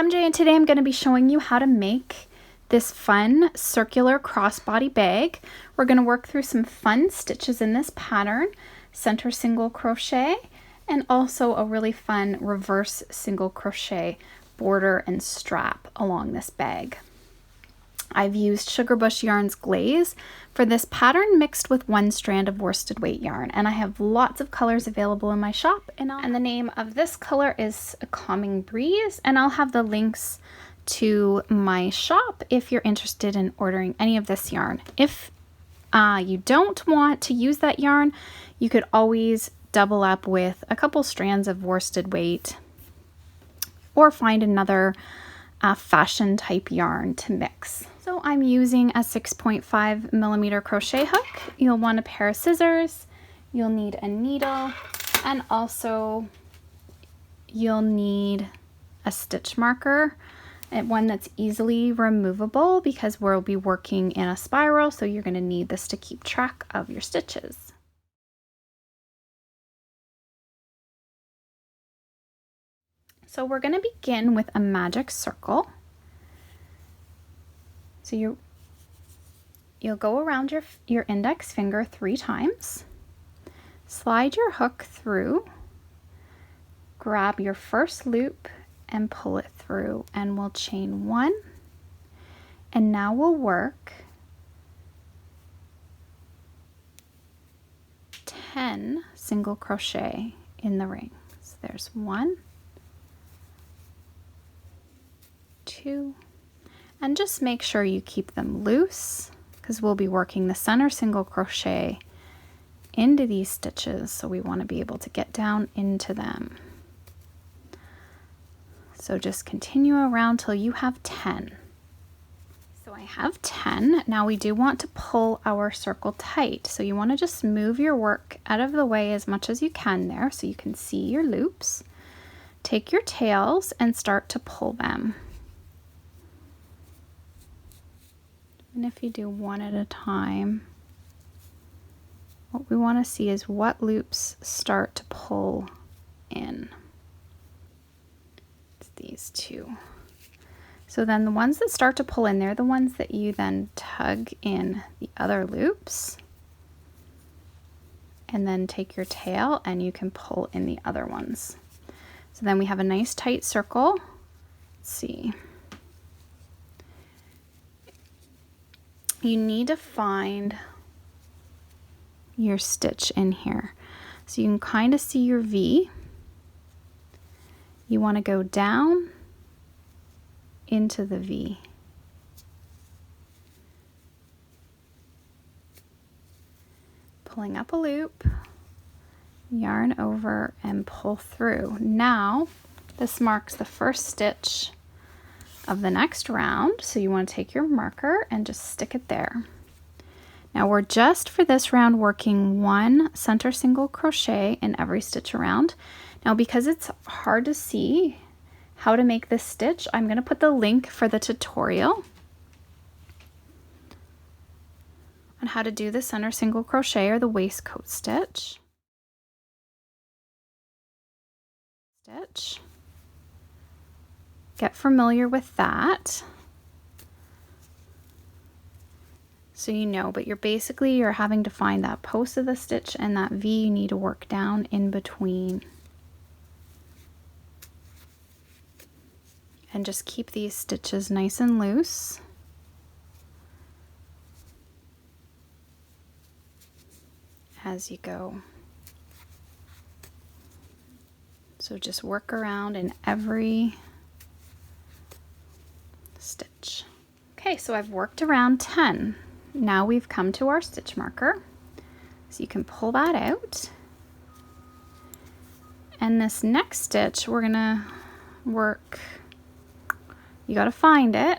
MJ and today I'm going to be showing you how to make this fun circular crossbody bag. We're going to work through some fun stitches in this pattern, center single crochet, and also a really fun reverse single crochet border and strap along this bag. I've used Sugar Bush Yarn's glaze for this pattern mixed with one strand of worsted weight yarn, and I have lots of colors available in my shop, and the name of this color is A Calming Breeze, and I'll have the links to my shop if you're interested in ordering any of this yarn. If you don't want to use that yarn, you could always double up with a couple strands of worsted weight or find another fashion type yarn to mix. So I'm using a 6.5 millimeter crochet hook. You'll want a pair of scissors, you'll need a needle, and also you'll need a stitch marker, and one that's easily removable because we'll be working in a spiral, so you're going to need this to keep track of your stitches. So we're going to begin with a magic circle. So you'll go around your index finger 3 times, slide your hook through, grab your first loop and pull it through, and we'll chain 1, and now we'll work 10 single crochet in the ring. So there's 1, 2, and just make sure you keep them loose because we'll be working the center single crochet into these stitches, so we want to be able to get down into them. So just continue around till you have 10. So I have 10. Now we do want to pull our circle tight, so you want to just move your work out of the way as much as you can there so you can see your loops. Take your tails and start to pull them. And if you do one at a time, what we want to see is what loops start to pull in. It's these 2. So then the ones that start to pull in, they're the ones that you then tug in the other loops. And then take your tail and you can pull in the other ones. So then we have a nice tight circle. Let's see. You need to find your stitch in here. So you can kind of see your V. You want to go down into the V. Pulling up a loop, yarn over and pull through. Now this marks the first stitch of the next round, so you want to take your marker and just stick it there. Now we're just for this round working 1 center single crochet in every stitch around. Now because it's hard to see how to make this stitch, I'm going to put the link for the tutorial on how to do the center single crochet or the waistcoat stitch. Get familiar with that so you know, but you're having to find that post of the stitch and that V you need to work down in between. And just keep these stitches nice and loose. As you go. So just work around in every stitch. Okay, so I've worked around 10. Now we've come to our stitch marker. So you can pull that out. And this next stitch, we're gonna work, you gotta find it.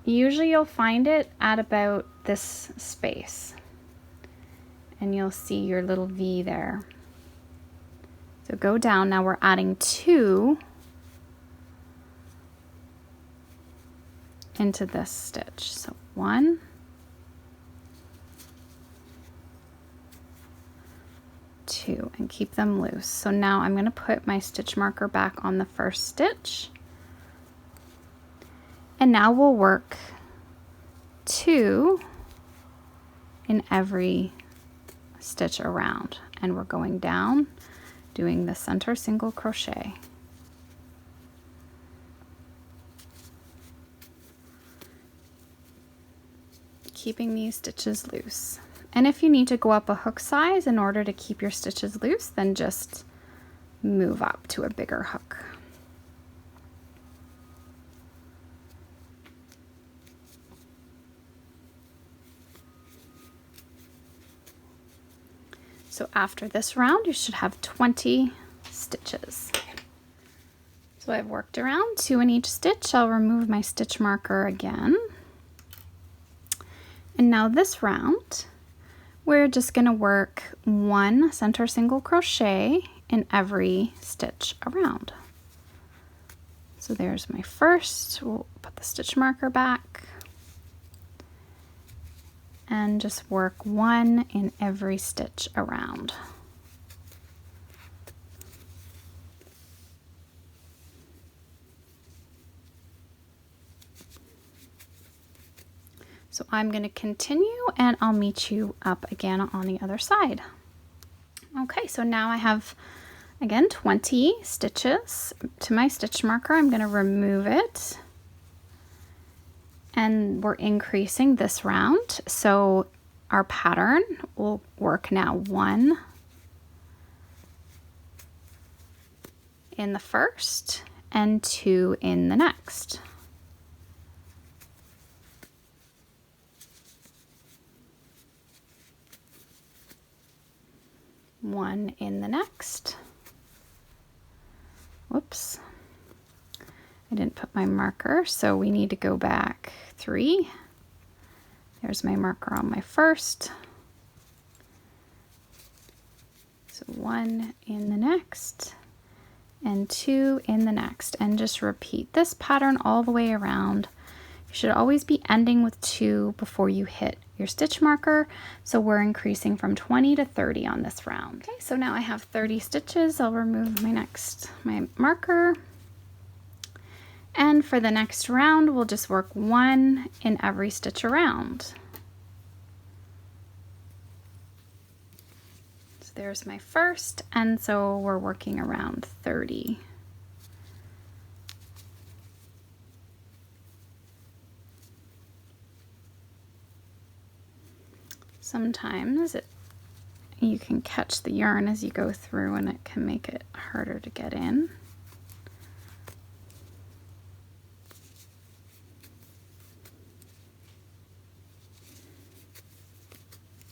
Usually you'll find it at about this space. And you'll see your little V there. So go down. Now we're adding 2 into this stitch. So 1, 2, and keep them loose. So now I'm going to put my stitch marker back on the first stitch. And now we'll work 2 in every stitch around. And we're going down, doing the center single crochet. Keeping these stitches loose. And if you need to go up a hook size in order to keep your stitches loose, then just move up to a bigger hook. So after this round, you should have 20 stitches. So I've worked around 2 in each stitch. I'll remove my stitch marker again. And now this round, we're just going to work 1 center single crochet in every stitch around. So there's my first. We'll put the stitch marker back and just work 1 in every stitch around. So I'm going to continue and I'll meet you up again on the other side. Okay, so now I have, again, 20 stitches to my stitch marker. I'm going to remove it. And we're increasing this round. So our pattern will work now 1 in the first and 2 in the next. One in the next. Whoops. I didn't put my marker, so we need to go back 3. There's my marker on my first. So 1 in the next and 2 in the next, and just repeat this pattern all the way around. You should always be ending with 2 before you hit your stitch marker. So we're increasing from 20 to 30 on this round. Okay, so now I have 30 stitches. I'll remove my marker. And for the next round, we'll just work 1 in every stitch around. So there's my first, and so we're working around 30. Sometimes you can catch the yarn as you go through and it can make it harder to get in.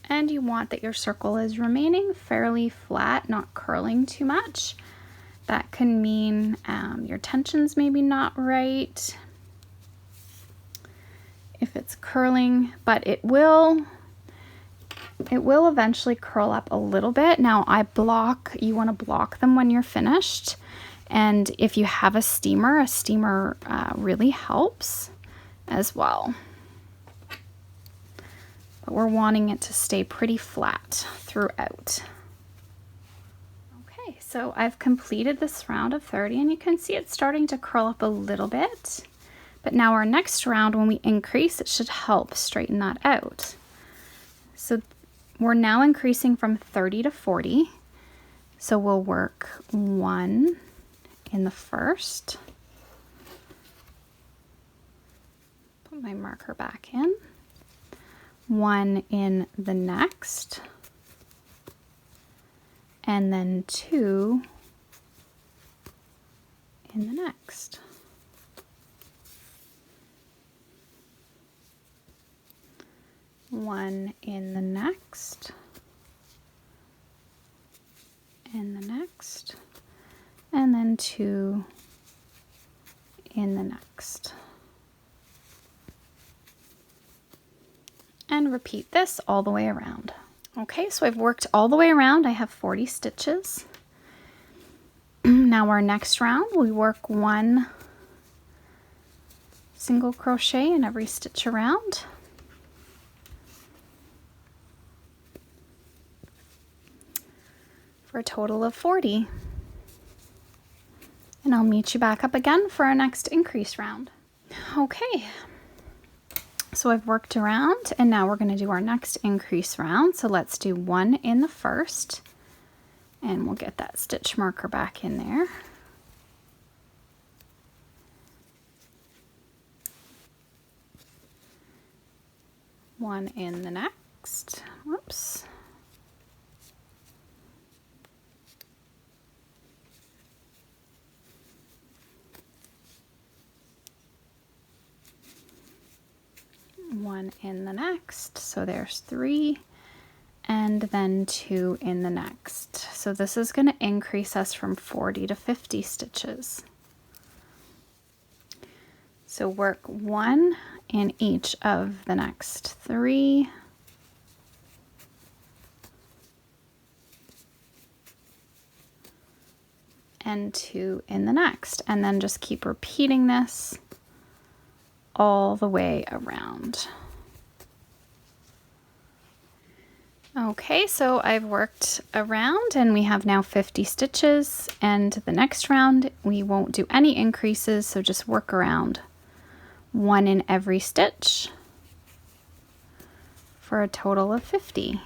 And you want that your circle is remaining fairly flat, not curling too much. That can mean your tension's maybe not right if it's curling, but it will eventually curl up a little bit. Now you want to block them when you're finished. And if you have a steamer really helps as well. But we're wanting it to stay pretty flat throughout. Okay, so I've completed this round of 30 and you can see it's starting to curl up a little bit. But now our next round, when we increase, it should help straighten that out. So we're now increasing from 30 to 40. So we'll work 1 in the first. Put my marker back in. 1 in the next. And then 2 in the next. One in the next, in the next, and then 2 in the next. And repeat this all the way around. Okay, so I've worked all the way around. I have 40 stitches. Now our next round, we work 1 single crochet in every stitch around. for a total of 40. And I'll meet you back up again for our next increase round. Okay, so I've worked around and now we're going to do our next increase round. So let's do 1 in the first, and we'll get that stitch marker back in there. One in the next. Whoops. One in the next, so there's 3, and then 2 in the next. So this is going to increase us from 40 to 50 stitches. So work 1 in each of the next 3, and 2 in the next, and then just keep repeating this all the way around. Okay, so I've worked around and we have now 50 stitches, and the next round we won't do any increases, so just work around 1 in every stitch for a total of 50.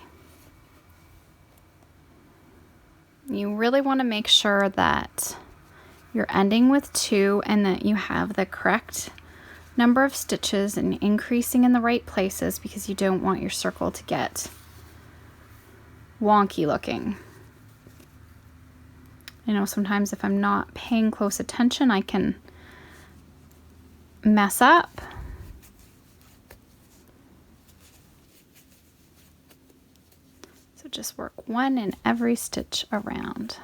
You really want to make sure that you're ending with 2 and that you have the correct number of stitches and increasing in the right places, because you don't want your circle to get wonky looking. I know sometimes if I'm not paying close attention, I can mess up. So just work 1 in every stitch around.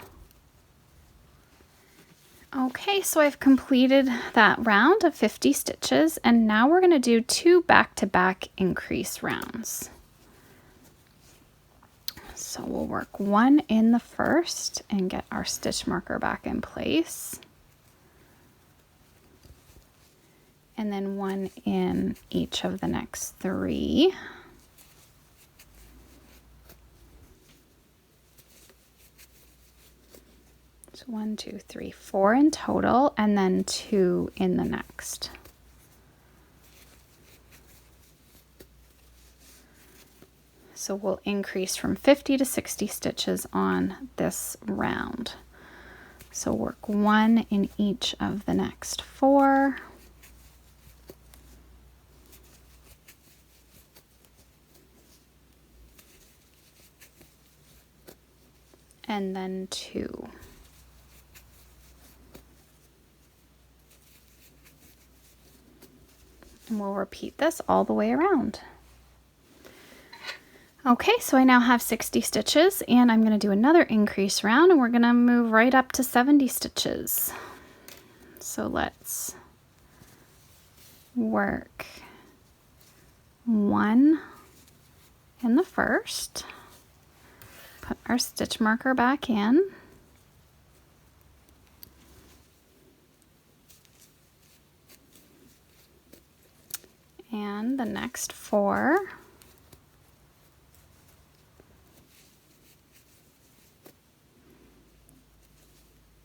Okay, so I've completed that round of 50 stitches, and now we're going to do 2 back-to-back increase rounds. So we'll work 1 in the first and get our stitch marker back in place. And then 1 in each of the next 3. So 1, 2, 3, 4 in total, and then 2 in the next. So we'll increase from 50 to 60 stitches on this round. So work 1 in each of the next 4. And then 2. And we'll repeat this all the way around. Okay, so I now have 60 stitches, and I'm going to do another increase round, and we're going to move right up to 70 stitches. So let's work 1 in the first, put our stitch marker back in, and the next 4,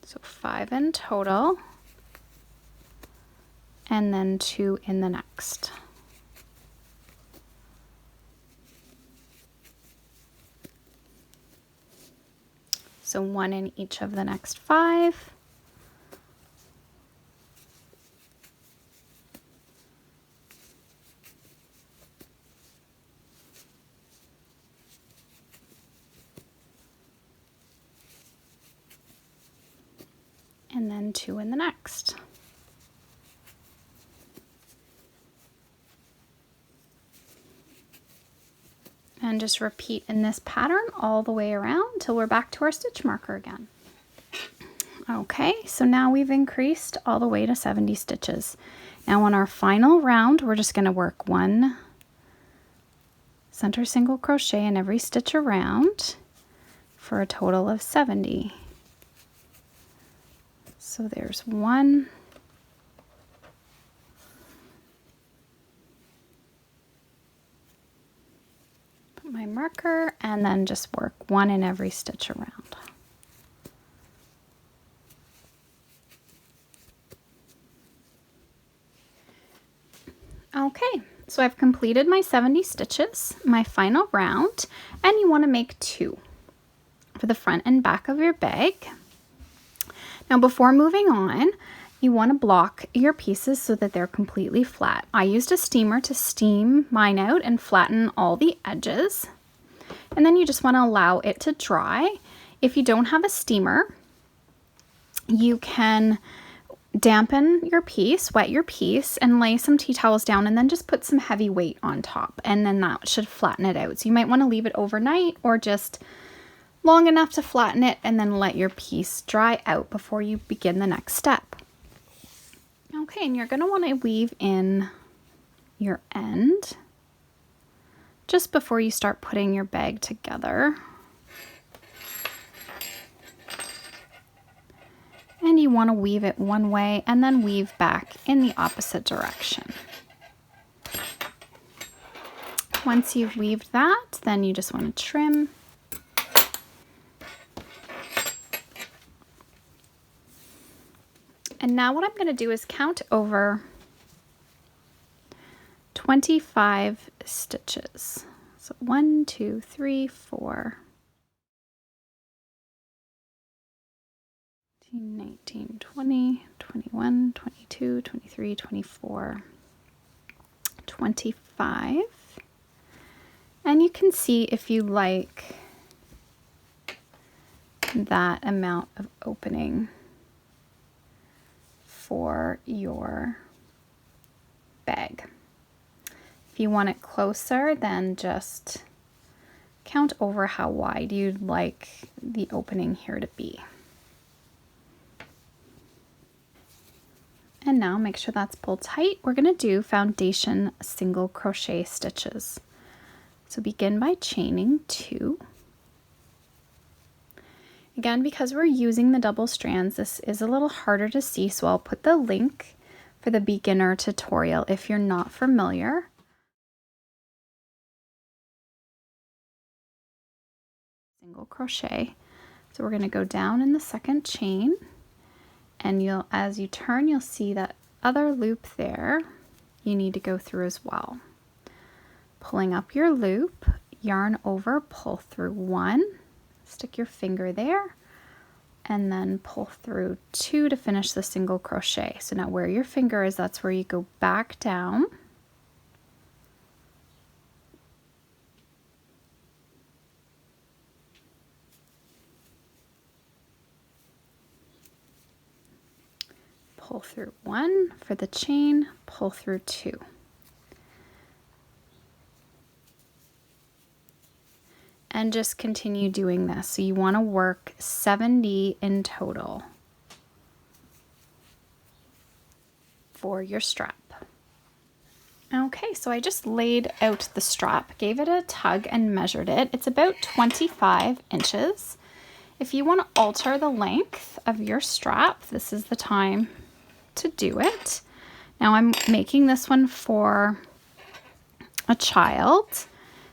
so 5 in total, and then 2 in the next. So 1 in each of the next 5. And then 2 in the next. And just repeat in this pattern all the way around till we're back to our stitch marker again. Okay, so now we've increased all the way to 70 stitches. Now on our final round, we're just going to work 1 center single crochet in every stitch around for a total of 70. So there's 1, put my marker, and then just work 1 in every stitch around. Okay, so I've completed my 70 stitches, my final round, and you want to make 2 for the front and back of your bag. Now before moving on, you want to block your pieces so that they're completely flat. I used a steamer to steam mine out and flatten all the edges. And then you just want to allow it to dry. If you don't have a steamer, you can dampen your piece, wet your piece, and lay some tea towels down and then just put some heavy weight on top, and then that should flatten it out. So you might want to leave it overnight or just long enough to flatten it and then let your piece dry out before you begin the next step. Okay, and you're going to want to weave in your end just before you start putting your bag together. And you want to weave it one way and then weave back in the opposite direction. Once you've weaved that, then you just want to trim. And now what I'm going to do is count over 25 stitches. So 1, 2, 3, 4, 18, 19, 20, 21, 22, 23, 24, 25. And you can see if you like that amount of opening for your bag. If you want it closer, then just count over how wide you'd like the opening here to be. And now make sure that's pulled tight. We're going to do foundation single crochet stitches. So begin by chaining 2. Again, because we're using the double strands, this is a little harder to see, so I'll put the link for the beginner tutorial if you're not familiar. Single crochet. So we're going to go down in the second chain, and as you turn, you'll see that other loop there you need to go through as well. Pulling up your loop, yarn over, pull through 1. Stick your finger there and then pull through 2 to finish the single crochet. So now where your finger is, that's where you go back down. Pull through 1 for the chain, pull through 2. And just continue doing this. So you want to work 70 in total for your strap. Okay, so I just laid out the strap, gave it a tug and measured it. It's about 25 inches. If you want to alter the length of your strap, this is the time to do it. Now I'm making this one for a child.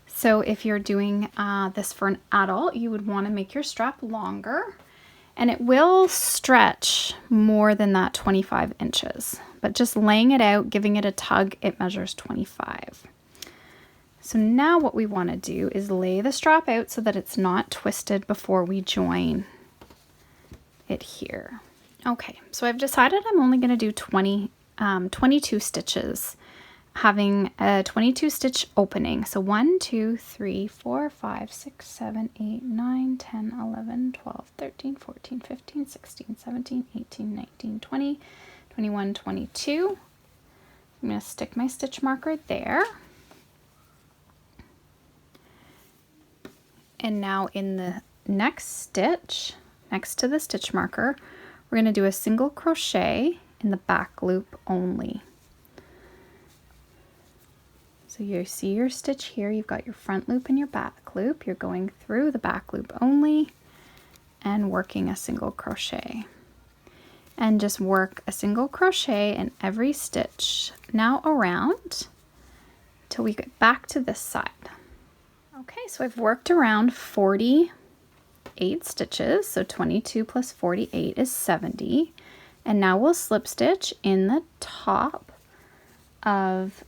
So if you're doing this for an adult, you would want to make your strap longer, and it will stretch more than that 25 inches. But just laying it out, giving it a tug, it measures 25. So now what we want to do is lay the strap out so that it's not twisted before we join it here. Okay, so I've decided I'm only going to do 22 stitches, having a 22 stitch opening. So 1, 2, 3, 4, 5, 6, 7, 8, 9, 10, 11, 12, 13, 14, 15, 16, 17, 18, 19, 20, 21, 22. I'm going to stick my stitch marker there. And now in the next stitch, next to the stitch marker, we're going to do a single crochet in the back loop only. So you see your stitch here, you've got your front loop and your back loop. You're going through the back loop only and working a single crochet. And just work a single crochet in every stitch now around till we get back to this side. Okay, so I've worked around 48 stitches, so 22 plus 48 is 70. And now we'll slip stitch in the top of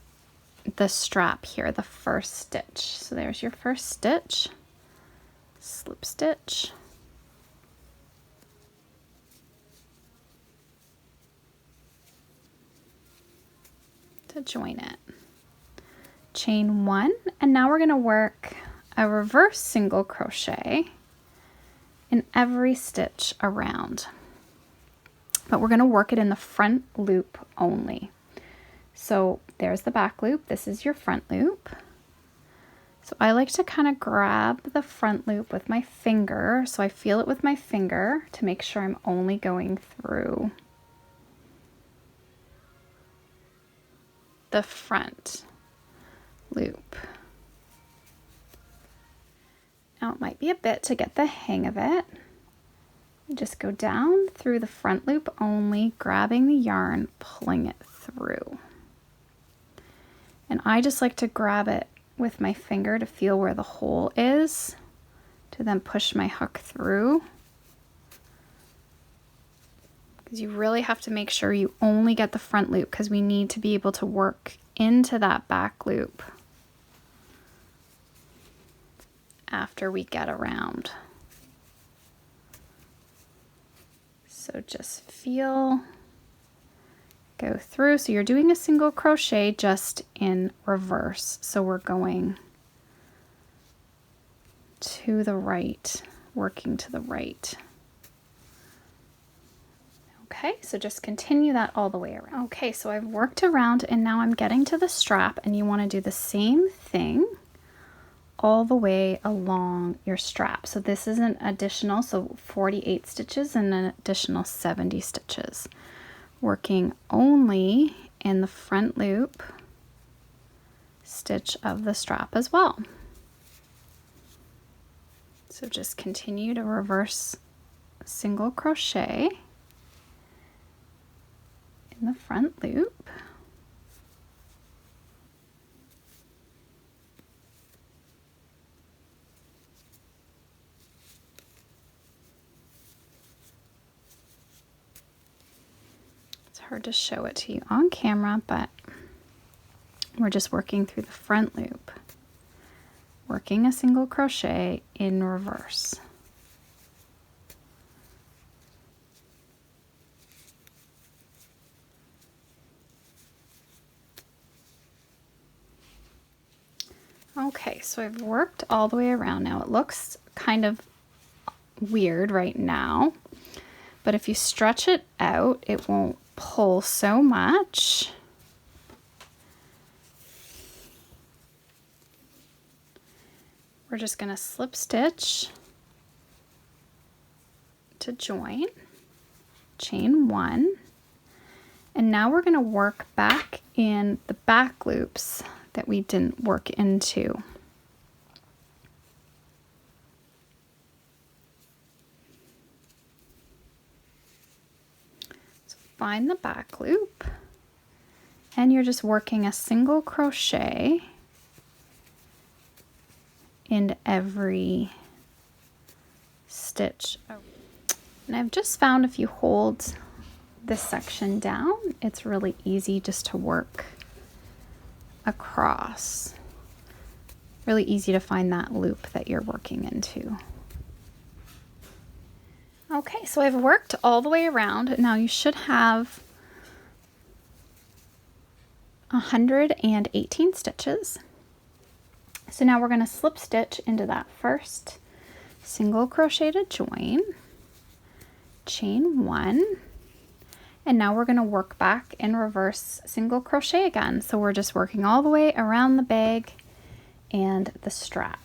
the strap here, the first stitch. So there's your first stitch, slip stitch, to join it. Chain 1, and now we're going to work a reverse single crochet in every stitch around. But we're going to work it in the front loop only. So there's the back loop, this is your front loop. So I like to kind of grab the front loop with my finger, so I feel it with my finger to make sure I'm only going through the front loop. Now it might be a bit to get the hang of it. Just go down through the front loop only, grabbing the yarn, pulling it through. And I just like to grab it with my finger to feel where the hole is, to then push my hook through. Because you really have to make sure you only get the front loop, because we need to be able to work into that back loop after we get around. So just feel, go through. So you're doing a single crochet just in reverse. So we're going to the right, working to the right. Okay, so just continue that all the way around. Okay, so I've worked around and now I'm getting to the strap, and you want to do the same thing all the way along your strap. So this is an additional, so 48 stitches and an additional 70 stitches. Working only in the front loop stitch of the strap as well. So just continue to reverse single crochet in the front loop. It's hard to show it to you on camera, but we're just working through the front loop, working a single crochet in reverse. Okay, so I've worked all the way around now. It looks kind of weird right now, but if you stretch it out, it won't pull so much. We're just going to slip stitch to join, chain 1, and now we're going to work back in the back loops that we didn't work into. So find the back loop, and you're just working a single crochet into every stitch. And I've just found if you hold this section down, it's really easy just to work across. Really easy to find that loop that you're working into. Okay, so I've worked all the way around. Now you should have 118 stitches. So now we're going to slip stitch into that first single crochet to join, chain 1, and now we're going to work back in reverse single crochet again. So we're just working all the way around the bag and the strap.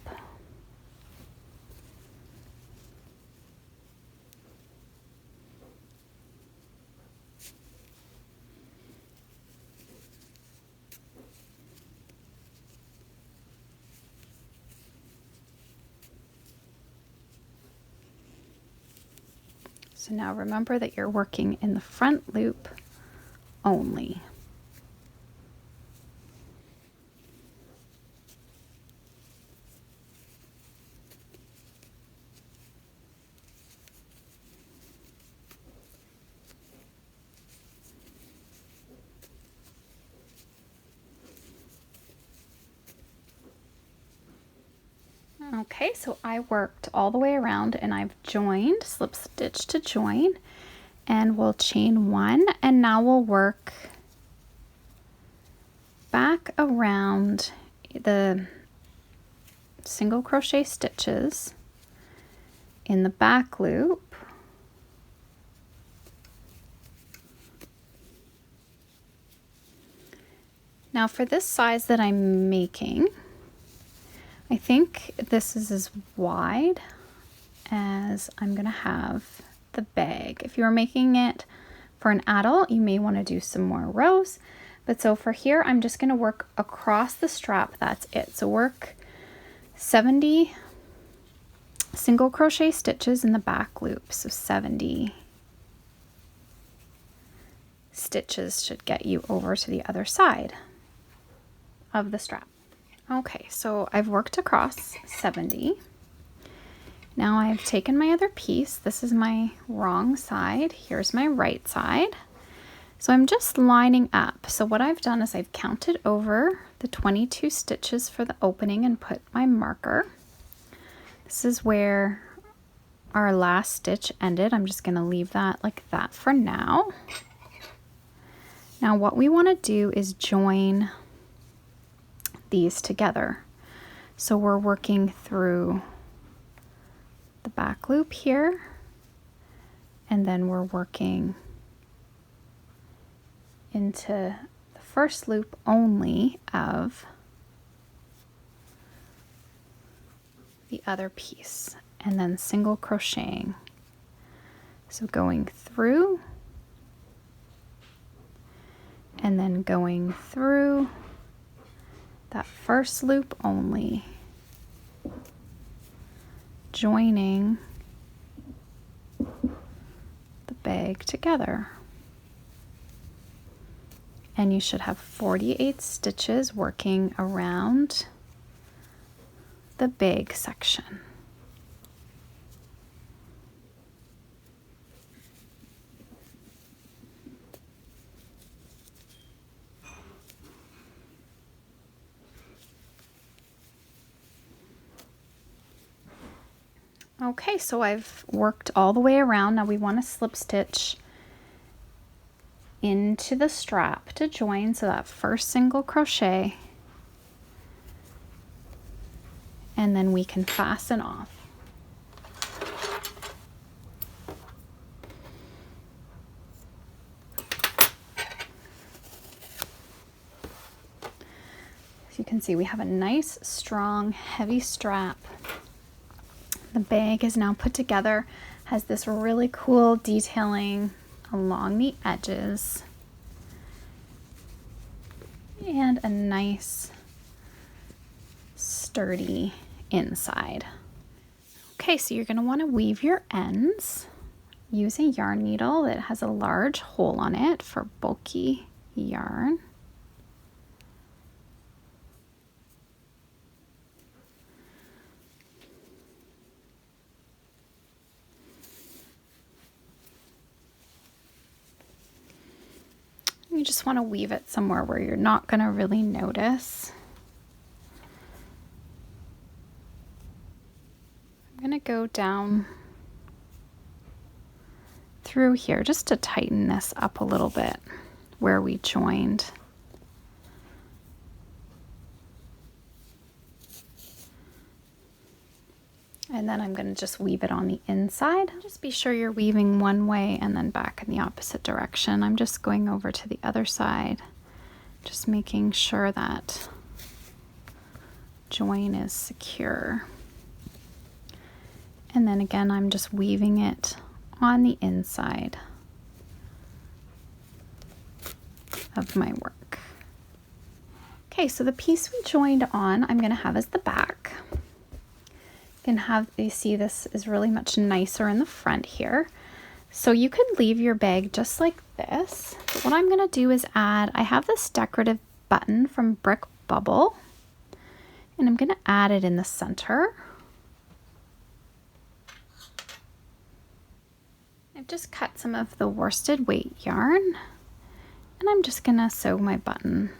So now remember that you're working in the front loop only. Okay, so I worked all the way around and I've joined, slip stitch to join, and we'll chain 1, and now we'll work back around the single crochet stitches in the back loop. Now for this size that I'm making, I think this is as wide as I'm gonna have the bag. If you're making it for an adult, you may want to do some more rows, but so for here I'm just gonna work across the strap. That's it. So work 70 single crochet stitches in the back loop. So 70 stitches should get you over to the other side of the strap. Okay, so I've worked across 70. Now I've taken my other piece. This is my wrong side. Here's my right side. So I'm just lining up. So what I've done is I've counted over the 22 stitches for the opening and put my marker. This is where our last stitch ended. I'm just going to leave that like that for now. Now what we want to do is join these together. So we're working through the back loop here, and then we're working into the first loop only of the other piece, and then single crocheting. So going through and then going through that first loop only, joining the bag together. And you should have 48 stitches working around the bag section. Okay, so I've worked all the way around. Now we want to slip stitch into the strap to join, so that first single crochet, and then we can fasten off. As you can see, we have a nice, strong, heavy strap. The bag is now put together, has this really cool detailing along the edges, and a nice, sturdy inside. Okay, so you're going to want to weave your ends. Use a yarn needle that has a large hole on it for bulky yarn. You just want to weave it somewhere where you're not going to really notice. I'm going to go down through here just to tighten this up a little bit where we joined. And then I'm going to just weave it on the inside. Just be sure you're weaving one way and then back in the opposite direction. I'm just going over to the other side, just making sure that join is secure. And then again, I'm just weaving it on the inside of my work. Okay, so the piece we joined on, I'm going to have as the back. Can have, you see this is really much nicer in the front here. So you could leave your bag just like this. But what I'm going to do is add, I have this decorative button from Brick Bubble, and I'm going to add it in the center. I've just cut some of the worsted weight yarn, and I'm just going to sew my button.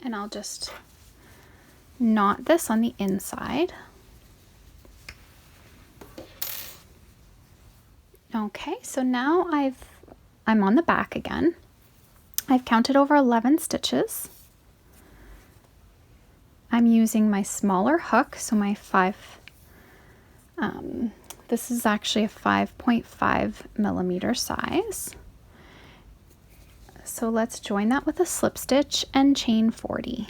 And I'll just knot this on the inside. Okay, so now I'm on the back again. I've counted over 11 stitches. I'm using my smaller hook, so my this is actually a 5.5 millimeter size. So let's join that with a slip stitch and chain 40.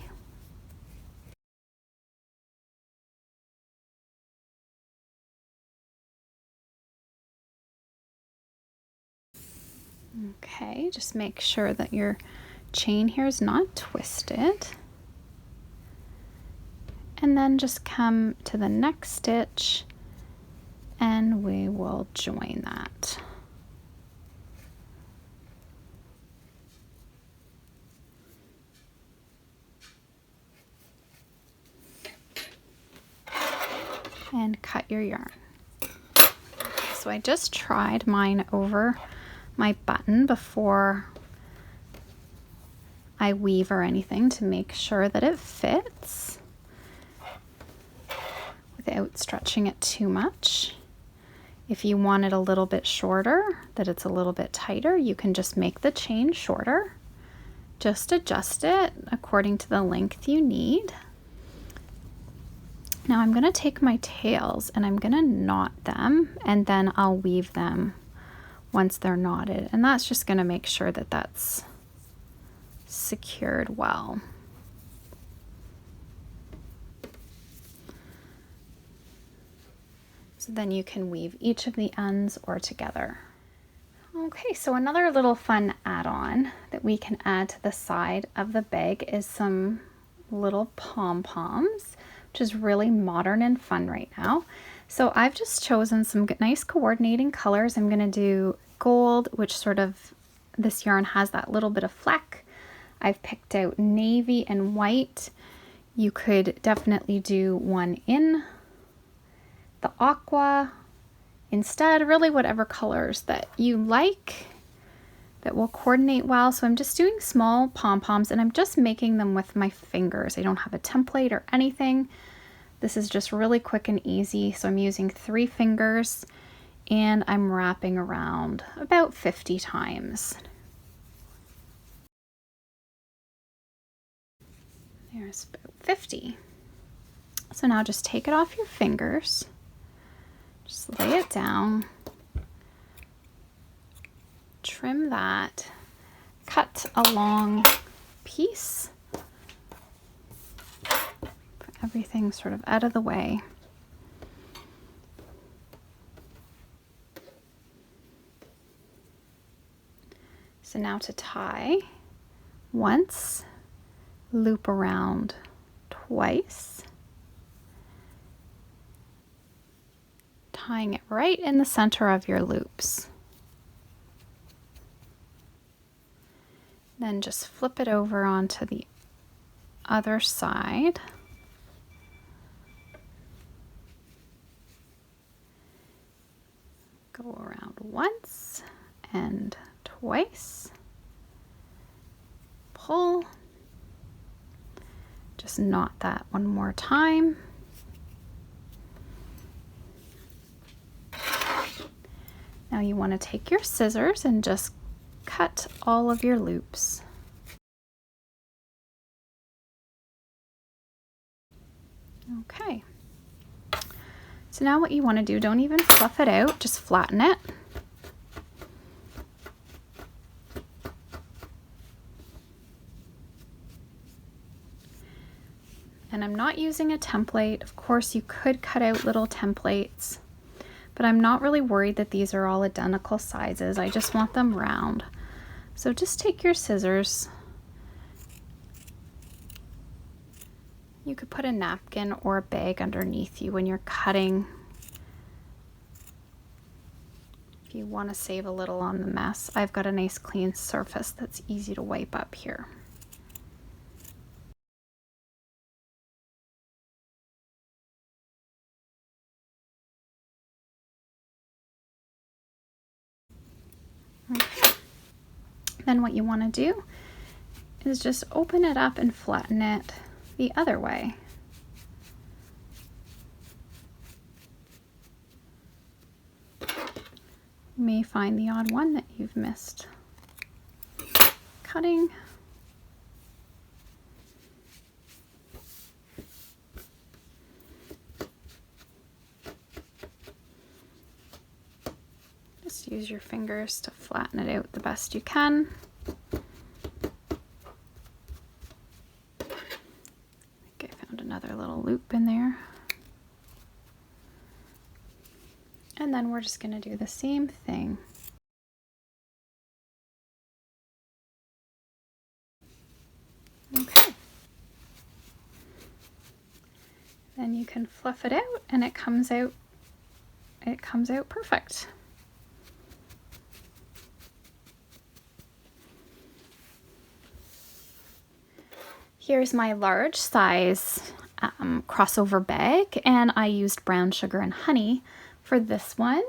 Okay, just make sure that your chain here is not twisted. And then just come to the next stitch and we will join that. And cut your yarn. So I just tried mine over my button before I weave or anything to make sure that it fits without stretching it too much. If you want it a little bit shorter, that it's a little bit tighter, you can just make the chain shorter. Just adjust it according to the length you need. Now I'm going to take my tails and I'm going to knot them, and then I'll weave them once they're knotted, and that's just going to make sure that that's secured well. So then you can weave each of the ends or together. Okay, so another little fun add-on that we can add to the side of the bag is some little pom-poms, which is really modern and fun right now. So I've just chosen some nice coordinating colors. I'm going to do gold, which sort of, this yarn has that little bit of fleck. I've picked out navy and white. You could definitely do one in the aqua instead, really whatever colors that you like that will coordinate well. So I'm just doing small pom-poms and I'm just making them with my fingers. I don't have a template or anything. This is just really quick and easy. So I'm using 3 fingers and I'm wrapping around about 50 times. There's about 50. So now just take it off your fingers. Just lay it down. Trim that. Cut a long piece. Put everything sort of out of the way. So now to tie, once, loop around twice, tying it right in the center of your loops. Then just flip it over onto the other side. Go around once and twice. Pull. Just knot that one more time. Now you want to take your scissors and just cut all of your loops. Okay. So now what you want to do, don't even fluff it out, just flatten it. And I'm not using a template. Of course, you could cut out little templates, but I'm not really worried that these are all identical sizes. I just want them round. So just take your scissors. You could put a napkin or a bag underneath you when you're cutting, if you want to save a little on the mess. I've got a nice clean surface that's easy to wipe up here. Okay. Then what you want to do is just open it up and flatten it the other way. You may find the odd one that you've missed cutting. Just use your fingers to flatten it out the best you can. I think I found another little loop in there. And then we're just going to do the same thing. Okay. Then you can fluff it out and it comes out perfect. Here's my large size crossover bag, and I used brown sugar and honey for this one.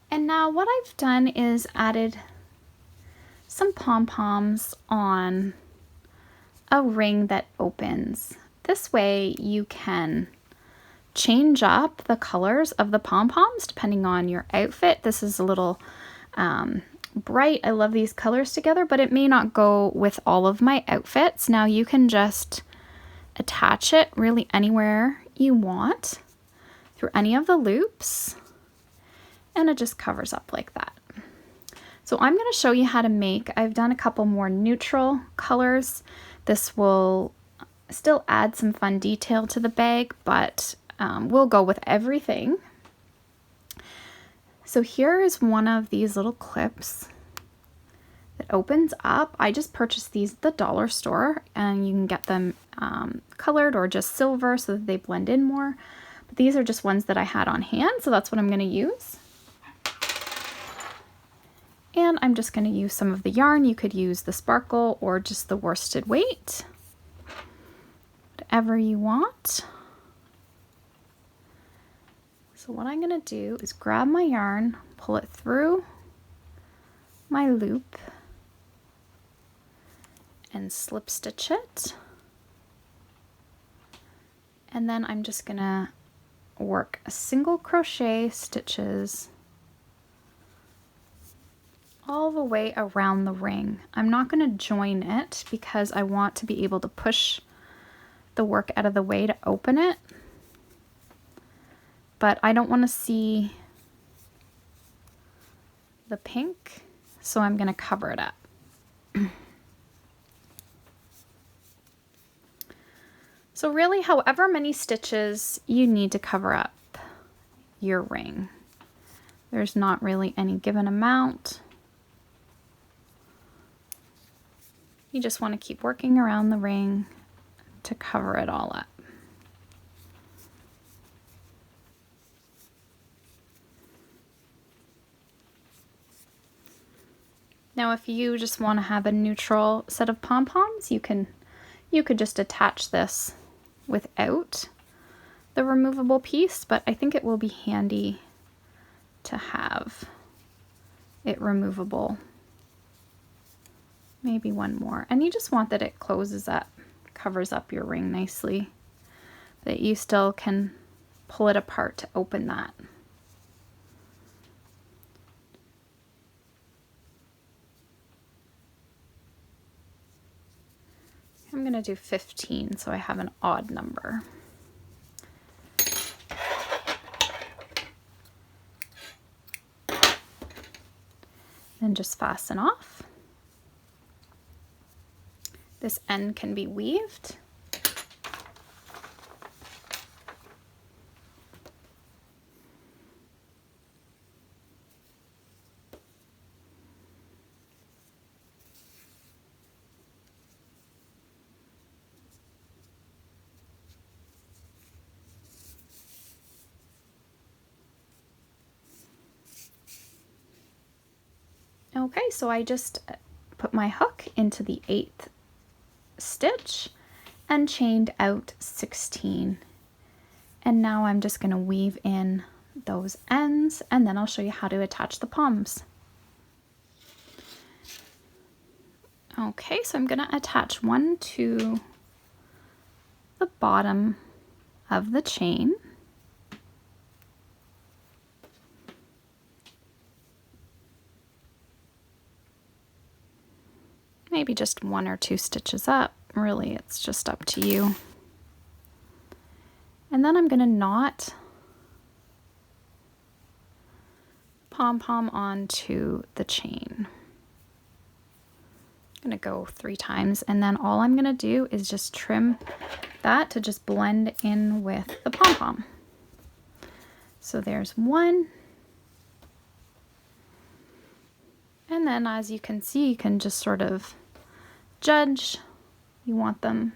And now what I've done is added some pom-poms on a ring that opens. This way you can change up the colors of the pom-poms depending on your outfit. This is a little bright. I love these colors together, but it may not go with all of my outfits. Now you can just attach it really anywhere you want through any of the loops, and it just covers up like that. So I'm going to show you how to make, I've done a couple more neutral colors. This will still add some fun detail to the bag, but we'll go with everything. So here is one of these little clips that opens up. I just purchased these at the dollar store, and you can get them colored or just silver so that they blend in more. But these are just ones that I had on hand, so that's what I'm going to use. And I'm just going to use some of the yarn. You could use the sparkle or just the worsted weight, whatever you want. So what I'm going to do is grab my yarn, pull it through my loop, and slip stitch it. And then I'm just going to work a single crochet stitches all the way around the ring. I'm not going to join it because I want to be able to push the work out of the way to open it, but I don't want to see the pink, so I'm going to cover it up. So really, however many stitches you need to cover up your ring. There's not really any given amount. You just want to keep working around the ring to cover it all up. Now if you just want to have a neutral set of pom-poms, you could just attach this without the removable piece, but I think it will be handy to have it removable. Maybe one more. And you just want that it closes up, covers up your ring nicely, that you still can pull it apart to open that. I'm going to do 15 so I have an odd number. Then just fasten off. This end can be weaved. Okay, so I just put my hook into the 8th stitch and chained out 16. And now I'm just going to weave in those ends, and then I'll show you how to attach the poms. Okay, so I'm going to attach one to the bottom of the chain. Maybe just 1 or 2 stitches up. Really, it's just up to you. And then I'm going to knot pom-pom onto the chain. I'm going to go 3 times, and then all I'm going to do is just trim that to just blend in with the pom-pom. So there's 1. And then as you can see, you can just sort of judge. You want them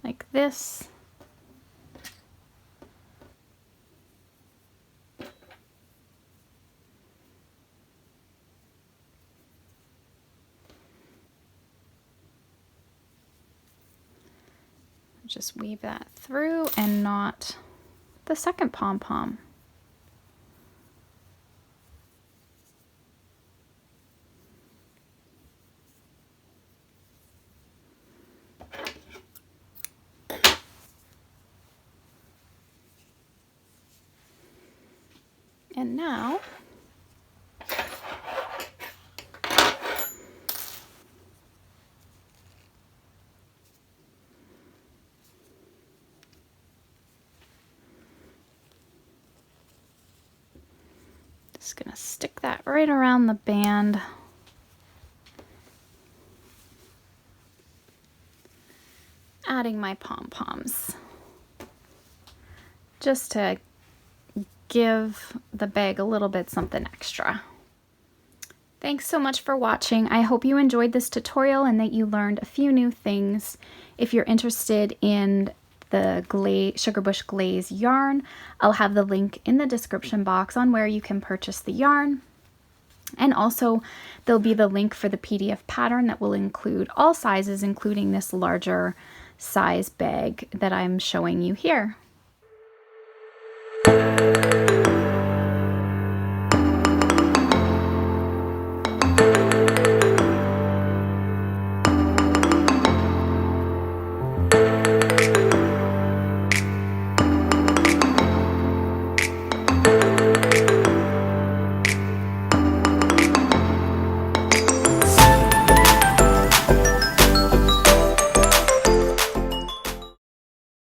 like this. Just weave that through and knot the second pom-pom. And now just gonna stick that right around the band. Adding my pom-poms just to give the bag a little bit something extra. Thanks so much for watching. I hope you enjoyed this tutorial and that you learned a few new things. If you're interested in the Sugar Bush Glaze yarn, I'll have the link in the description box on where you can purchase the yarn. And also there'll be the link for the PDF pattern that will include all sizes, including this larger size bag that I'm showing you here.